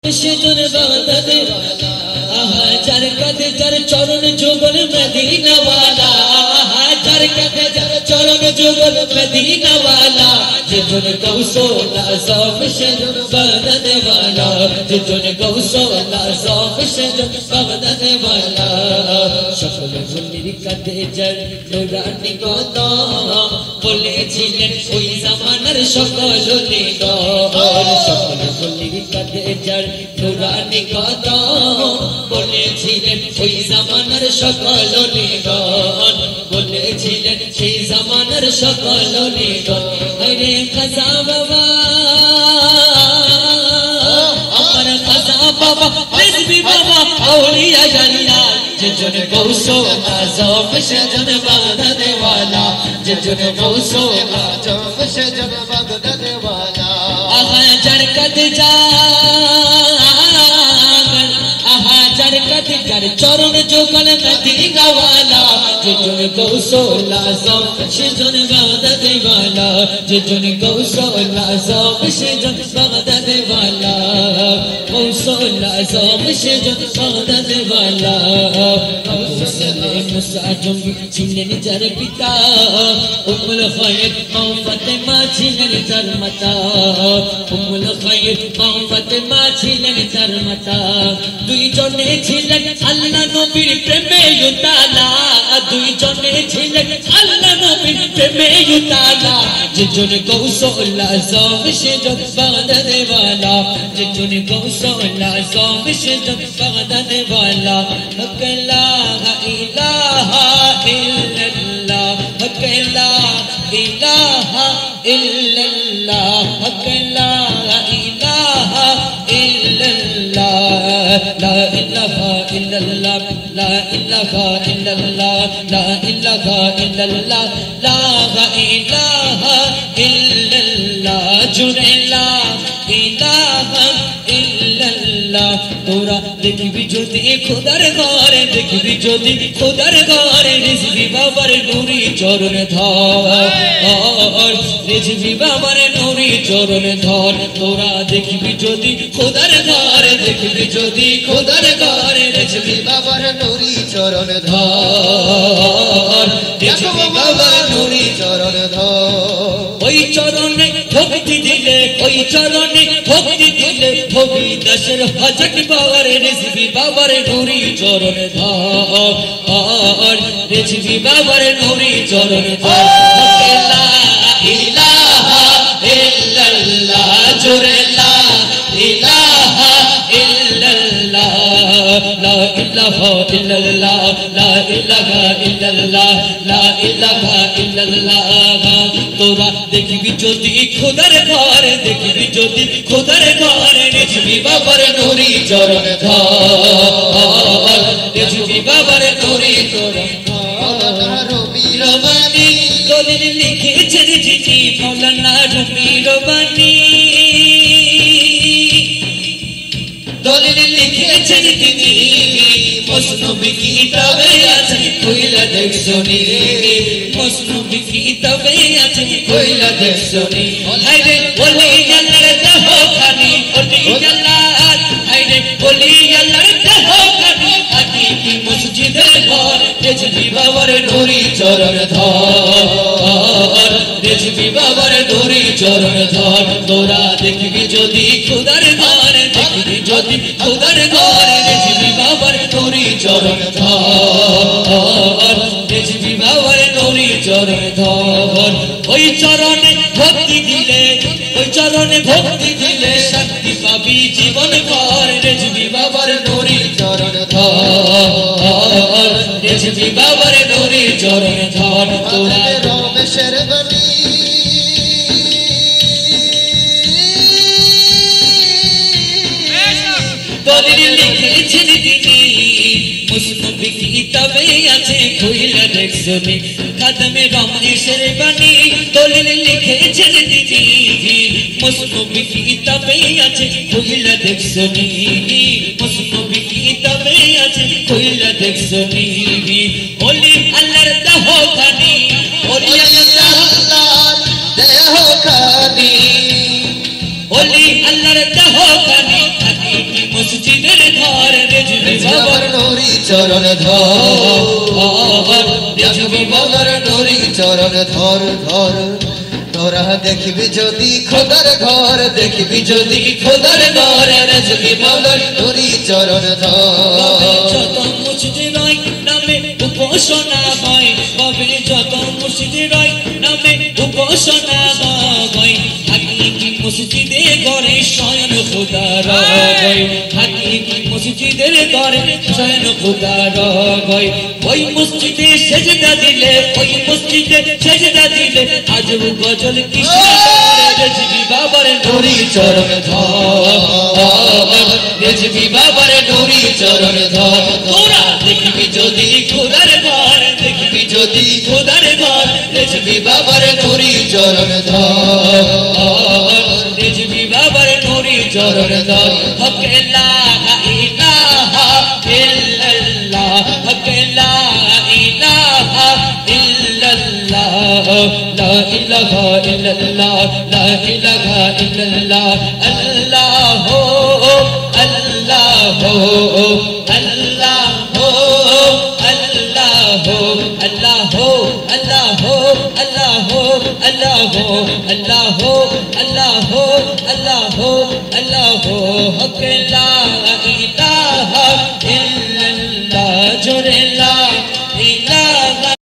সেজন বাঁধনে ওয়ালা আহা যার কাঁধে যার চরণ যুগল মদিনা ওয়ালা আহা যার কাঁধে যার চরণ যুগল মদিনা ওয়ালা যেজন গৌসুল আযম সেজন বাঁধনে ওয়ালা যেজন গৌসুল আযম সেজন বাঁধনে ওয়ালা সকল ফুলের কাঁধে যার নুরানি কদম বলেছিলেন ওই জামানার সকল নিগর সকল ফুলের কাঁধে যার নুরানি কদম বলেছিলেন ওই জামানার সকল নিগর বলেছিলেন সেই জামানার সকল নিগর আরে খাজা বাবা আমার খাজা বাবা রিজভী বাবা আউলিয়া আল্লাহ যেজন গৌসুল আযম সেজন বাঁধনে ওয়ালা যেজন গৌসুল আযম সেজন বাঁধনে ওয়ালা আহা যার কাঁধে যার কাঁধে যার চরণ যুগল মদিনা ওয়ালা যেজন গৌসুল আযম সেজন বাঁধনে ওয়ালা যেজন গৌসুল আযম সেজন বাঁধনে ওয়ালা গৌসুল আযম সেজন বাঁধনে ওয়ালা মুসা জঙ্গি ছিলেন যার পিতা উম্মুল খায়র মা ফাতেমা ছিলেন তার মাতা উম্মুল খায়র মা ফাতেমা ছিলেন তার মাতা দুইজনে ছিলেন আল্লাহ নবীর প্রেমে উতালা দুইজনে ছিলেন আল্লাহ নবীর প্রেমে উতালা যেজন গৌসুল আযম সেজন বাঁধনে ওয়ালা যেজন গৌসুল আযম সেজন বাঁধনে ওয়ালা লা ইলাহা ইল্লাল্লাহ লা ইলাহা ইল্লাল্লাহ লা ইলাহা ইল্লাল্লাহ লা ইলাহা ইল্লাল্লাহ লা ইলাহা ইল্লাল্লাহ লা ইলাহা ইল্লাল্লাহ লা ইলাহা ইল্লাল্লাহ জুড়ে লা ইলাহা ইল্লাল্লাহ তোরা দেখবি যদি খোদার ঘরে দেখবি যদি খোদার ঘরে রিজভী বাবার নুরি চরণ ধর রিজভী বাবার নুরি চরণ ধর তোরা দেখবি যদি খোদার ঘরে দেখবি যদি খোদার ঘরে রিজভী বাবার নুরি চরণ ধর রিজভী বাবার নুরি চরণ ধর ওই চরণে ভক্তি দিলে ওই চরণে ভক্তি দিলে ভবি দশের ভজন বাবার রিজভী বাবার নুরি চরণ ধর রিজভী বাবার নুরি চরণ ধর লা ইলাহা ইল্লাল্লাহ জোরে লা ইলাহা ইল্লাল্লাহ লা ইলাহা ইল্লাল্লাহ লা ইলাহা ইল্লাল্লাহ লা ইলাহা ইল্লাল্লাহ তোরা দেখবি যদি খোদার ঘরে দেখবি যদি খোদার ঘরে রিজভী বাবার নুরি চরণ ধর রিজভী বাবার নুরি চরণ ধর রবি রবানি দলিল লিখেছেন চিঠি মৌলানা রবি রবানি দলিল লিখেছেন তিনি মসনবী কিতাবে আছে কইলা দেখছনি মসনবী কিতাবে আছে কইলা দেখছনি হায়রে বলি আল্লাহর দেহ খানি বলি আল্লাহ হায়রে বলি আল্লাহর দেহ খানি আকি কি মসজিদের ঘর রিজভী বাবার নুরি চরণ ধর রিজভী বাবার নুরি চরণ ধর তোরা দেখবি যদি খোদার ঘরে দেখবি যদি খোদার ঘরে রিজভী বাবার নুরি চরণ ধর রিজভী বাবার নুরি চরণ ধর ওই চরণে ভক্তি দিলে ওই চরণে ভক্তি দিলে শান্তি পাবি জীবন ভর রিজভী বাবার নুরি চরণ ধর রিজভী বাবার নুরি চরণ ধর তোরা রমেশের বলি দলিল লিখেছেন তিনি মুসনবী কিতাবে আছে কইলা দেখছনি খাদমে রমেশের বাণী দলিল লিখেছেন তিনি মুসনবী কিতাবে আছে কইলা দেখছনি মুসনবী কিতাবে আছে কইলা দেখছনি ওলি আল্লাহর দেহ খানি ওলি আল্লাহর দেহ খানি ওলি আল্লাহর দেহ খানি ঘর রেজবি বাবার নুরি চরণ ধর রেজবি বাবার নুরি চরণ ধর ধর তোরা দেখবি যদি খোদার ঘর দেখবি যদি খোদার ঘর রেজবি বাবার নুরি চরণ ধর যত মুর্শিদ রয় নামে উপাসনা হয় বাবে যত মুর্শিদ রয় নামে উপাসনা হয় হাকিকি মসজিদে ঘরে শয়ন খোদা রয় হাকিকি মসজিদের ঘরে শয়ন খোদা রয় ওই মসজিদে সেজদা দিলে ওই মসজিদে সেজদা দিলে আজব গজল কৃষ্ণ রেজবি বাবার নুরি চরণ ধর রেজবি বাবার নুরি চরণ ধর তোরা দেখবি যদি খোদার ঘর দেখবি যদি খোদার ঘর রেজবি বাবার নুরি চরণ ধর রেজবি বাবার নুরি চরণ ধর হক লা ইলাহা ইল্লাল্লাহ হক লা ইলাহা ইল্লাল্লাহ লা ইলাহা ইল্লাল্লাহ লা ইলাহা ইল্লাল্লাহ আল্লাহ আল্লাহ আল্লাহ Allah Allah Allah Allah Allah Allah Allah Allah Allah hak la